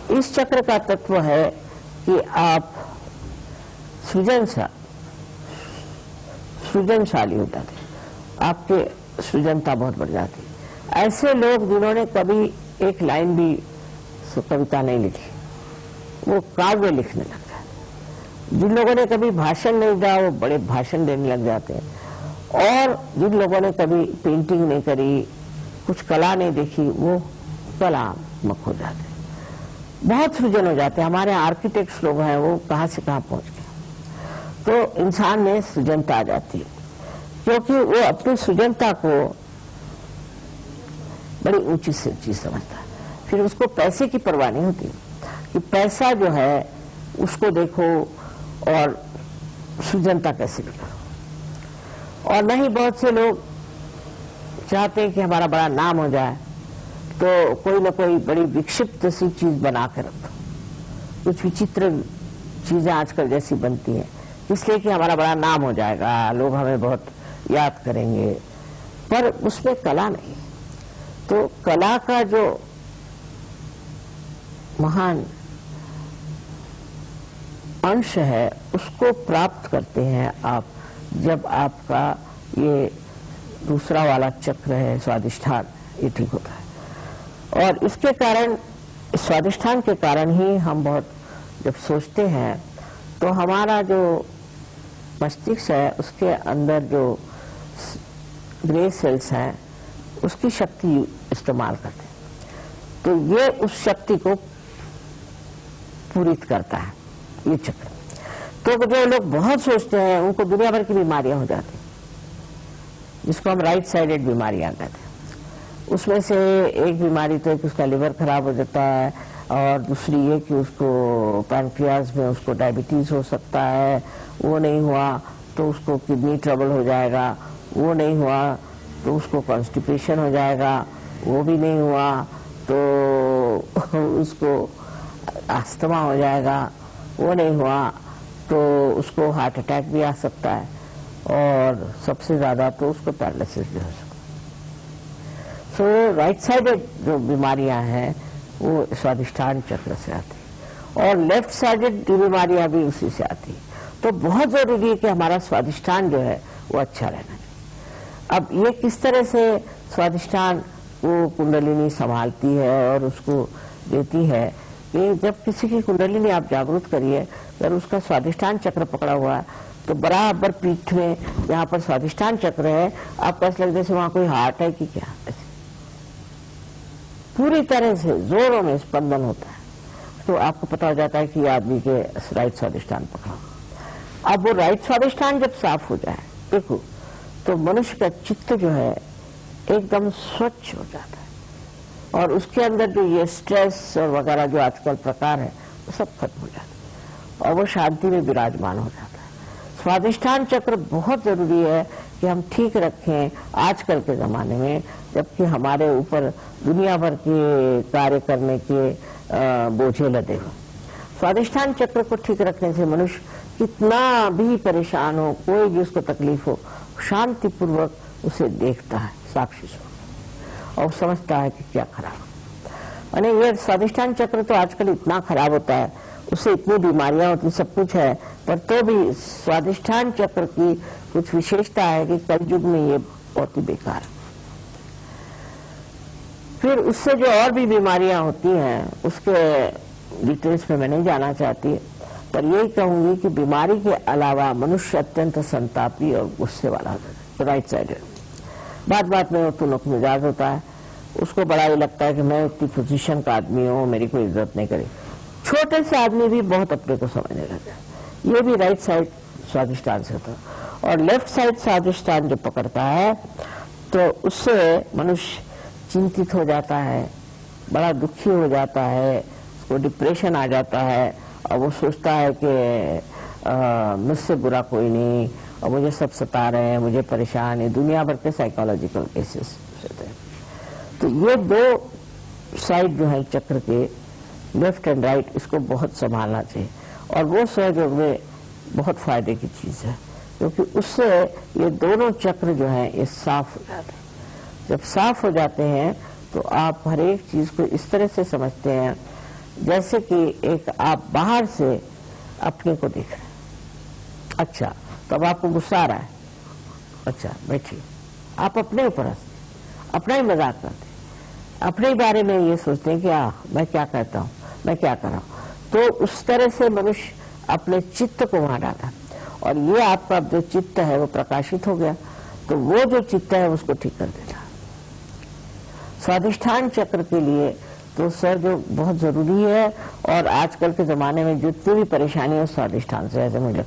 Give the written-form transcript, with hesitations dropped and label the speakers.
Speaker 1: इस चक्र का तत्व है कि आप सृजनशाली हो जाते, आपके सृजनता बहुत बढ़ जाती। ऐसे लोग जिन्होंने कभी एक लाइन भी कविता नहीं लिखी, वो काव्य लिखने लग जाते। जिन लोगों ने कभी भाषण नहीं दिया, वो बड़े भाषण देने लग जाते हैं। और जिन लोगों ने कभी पेंटिंग नहीं करी, कुछ कला नहीं देखी, वो कलात्मक हो जाते हैं, बहुत सृजन हो जाते हैं। हमारे आर्किटेक्ट्स लोग हैं, वो कहाँ से कहाँ पहुंच गए। तो इंसान में सृजनता आ जाती है, क्योंकि वो अपनी सृजनता को बड़ी ऊंची चीज समझता है। फिर उसको पैसे की परवाह नहीं होती कि पैसा जो है उसको देखो और सृजनता कैसे भी करो। और नहीं, बहुत से लोग चाहते हैं कि हमारा बड़ा नाम हो जाए, तो कोई ना कोई बड़ी विक्षिप्त सी चीज बना कर रख दो। कुछ विचित्र चीजें आजकल जैसी बनती हैं, इसलिए कि हमारा बड़ा नाम हो जाएगा, लोग हमें बहुत याद करेंगे, पर उसमें कला नहीं। तो कला का जो महान अंश है उसको प्राप्त करते हैं आप जब आपका ये दूसरा वाला चक्र है स्वादिष्ठान, ये ठीक होता है। और इसके कारण, स्वादिष्ठान के कारण ही हम बहुत जब सोचते हैं तो हमारा जो मस्तिष्क है उसके अंदर जो ग्रे सेल्स हैं उसकी शक्ति इस्तेमाल करते हैं, तो ये उस शक्ति को पूरित करता है ये चक्र। तो जो लोग बहुत सोचते हैं उनको दुनिया भर की बीमारियां हो जाती, जिसको हम राइट साइडेड बीमारियां कहते हैं। उसमें से एक बीमारी तो कि उसका लिवर खराब हो जाता है, और दूसरी ये कि उसको पैनक्रियाज में उसको डायबिटीज हो सकता है, वो नहीं हुआ तो उसको किडनी ट्रबल हो जाएगा, वो नहीं हुआ तो उसको कॉन्स्टिपेशन हो जाएगा, वो भी नहीं हुआ तो उसको अस्थमा हो जाएगा, वो नहीं हुआ तो उसको हार्ट अटैक भी आ सकता है, और सबसे ज्यादा तो उसको पैरालिसिस भी हो सकता है। सो राइट साइडेड जो बीमारियां हैं वो स्वादिष्ठान चक्र से आती है, और लेफ्ट साइडेड बीमारियां भी उसी से आती है। तो बहुत जरूरी है कि हमारा स्वादिष्ठान जो है वो अच्छा रहना चाहिए। अब ये किस तरह से स्वादिष्ठान वो कुंडलिनी संभालती है और उसको देती है कि जब किसी की कुंडलिनी आप जागृत करिए, अगर उसका स्वादिष्ठान चक्र पकड़ा हुआ है तो बराबर पीठ में जहाँ पर स्वादिष्ठान चक्र है, आपको ऐसा लगता है जैसे वहां कोई हार्ट है कि क्या, ऐसे पूरी तरह से जोरों में स्पंदन होता है। तो आपको पता हो जाता है कि आदमी के राइट स्वादिष्ठान पकड़ा। अब वो राइट स्वादिष्ठान जब साफ हो जाए, देखो, तो मनुष्य का चित्त जो है एकदम स्वच्छ हो जाता है, और उसके अंदर जो ये स्ट्रेस और वगैरह जो आजकल प्रकार है वो सब खत्म हो जाता है, और वो शांति में विराजमान हो जाता है। स्वादिष्ठान चक्र बहुत जरूरी है कि हम ठीक रखें आजकल के जमाने में, जबकि हमारे ऊपर दुनिया भर के कार्य करने के बोझे लदे हुए। स्वादिष्ठान चक्र को ठीक रखने से मनुष्य कितना भी परेशान हो, कोई भी उसको तकलीफ हो, शांतिपूर्वक उसे देखता है साक्षी स्वरूप, और समझता है कि क्या खराब। यानी ये स्वादिष्ठान चक्र तो आजकल इतना खराब होता है, उससे इतनी बीमारियां होती, सब कुछ है, पर तो भी स्वादिष्ठान चक्र की कुछ विशेषता है कि कलयुग में ये बहुत ही बेकार है। फिर उससे जो और भी बीमारियां होती हैं उसके डिटेल्स में मैं नहीं जाना चाहती, पर यही कहूंगी कि बीमारी के अलावा मनुष्य अत्यंत संतापी और गुस्से वाला होता है, तो राइट साइडेड। बात बात में वो तुनक मिजाज होता है, उसको बड़ा ही लगता है कि मैं इतनी पोजीशन का आदमी हूँ, मेरी कोई इज्जत नहीं करे। छोटे से आदमी भी बहुत अपने को समझने लगता है। ये भी राइट साइड स्वादिष्ठान से होता है। और लेफ्ट साइड स्वादिष्ठान जो पकड़ता है तो उससे मनुष्य चिंतित हो जाता है, बड़ा दुखी हो जाता है, उसको डिप्रेशन आ जाता है, और वो सोचता है कि मुझसे बुरा कोई नहीं, और मुझे सब सता रहे हैं, मुझे परेशान है। दुनिया भर के साइकोलॉजिकल केसेस होते हैं। तो ये दो साइड जो है चक्र के, लेफ्ट एंड राइट, इसको बहुत संभालना चाहिए, और वो सहयोग में बहुत फायदे की चीज है, क्योंकि उससे ये दोनों चक्र जो है ये साफ हो जाते हैं। जब साफ हो जाते हैं तो आप हर एक चीज को इस तरह से समझते हैं जैसे कि एक आप बाहर से अपने को देख रहे हैं। अच्छा, तो अब आपको गुस्सा आ रहा है, अच्छा बैठिए, आप अपने ऊपर हंसते, अपना ही मजाक करते, अपने ही बारे में ये सोचते हैं कि मैं क्या कहता हूँ, मैं क्या कर रहा हूँ। तो उस तरह से मनुष्य अपने चित्त को वहां डाला, और ये आपका जो चित्त है वो प्रकाशित हो गया, तो वो जो चित्त है उसको ठीक कर देता। स्वाधिष्ठान चक्र के लिए तो सर जो बहुत जरूरी है, और आजकल के जमाने में जितनी भी परेशानी है स्वाधिष्ठान से, ऐसे मुझे